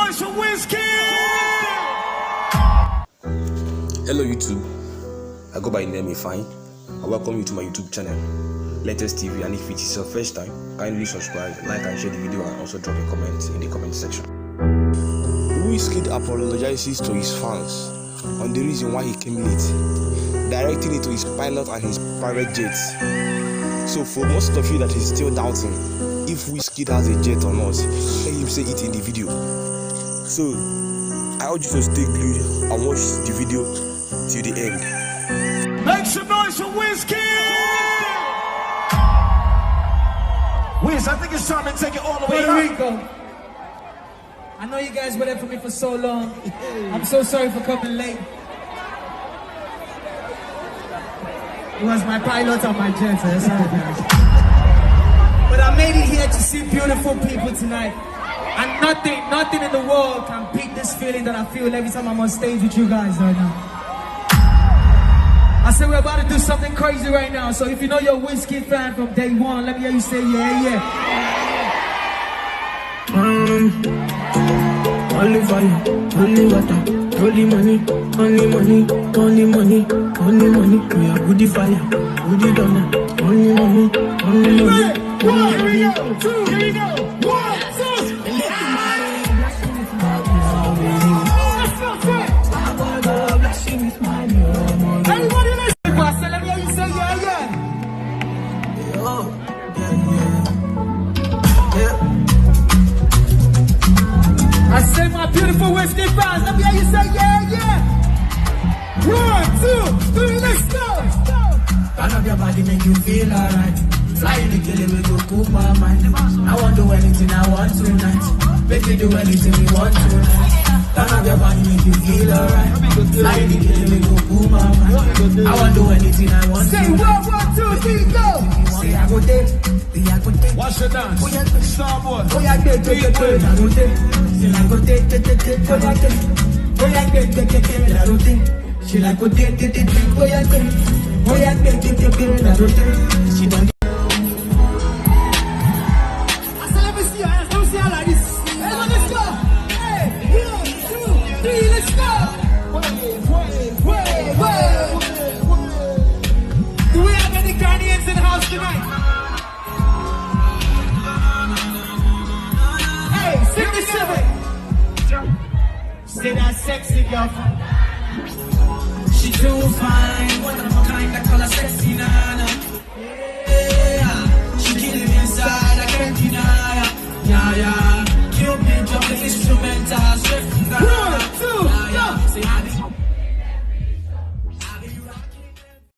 noise for Wizkid! Hello YouTube, I go by the name Fine. I welcome you to my YouTube channel, Latest TV, and if it is your first time, kindly subscribe, like and share the video, and also drop a comment in the comment section. Wizkid apologizes to his fans on the reason why he came late, directing it to his pilot and his private jets. So for most of you that is still doubting if Wizkid has a jet or not, let him say it in the video. So I urge you to stay glued and watch the video till the end. Make some noise for Wizkid! Wiz, I think it's time to take it all the way Puerto up. Rico. I know you guys waited for me for so long. I'm so sorry for coming late. It was my pilot on my jet, so sorry guys. But I made it here to see beautiful people tonight. And nothing in the world can beat this feeling that I feel every time I'm on stage with you guys right now. I said we're about to do something crazy right now, so if you know you're a Wizkid fan from day one, let me hear you say yeah, yeah. Only fire, only water, only money, only money, only money, only money. We are goody fire, goody donor, only money, only money. One, here we go, two, here we go, 1, 2. Everybody listen. I said, let me hear you say yeah, yeah. I say my beautiful Wizkid fans, let me hear you say yeah, yeah. 1, 2, 3, let's go. Turn up your body, make you feel alright. Fly the killer, we go cool my mind. I won't do anything I want tonight. Make me do anything we want tonight. Turn up your body, make you feel alright. Fly the killer, we go cool my mind. I won't do anything I want Say tonight. 1, 1, 2, 3, go. Say I go there, I go there. Watch the dance. Starboy. Oh yeah, I go there. Say I go there, oh yeah, I go there. She like go there, oh yeah, oh yeah, she don't. Let me see her like this. Hey, let's go. Hey, 1, 2, 3, let's go. Wait. Do we have any Ghanaians in the house tonight? Hey, 67. Say that sexy girl. She too fine, one of a kind, I call her sexy nana. Yeah, she killing me inside, I can't deny her. Yeah, Cupid jumping is so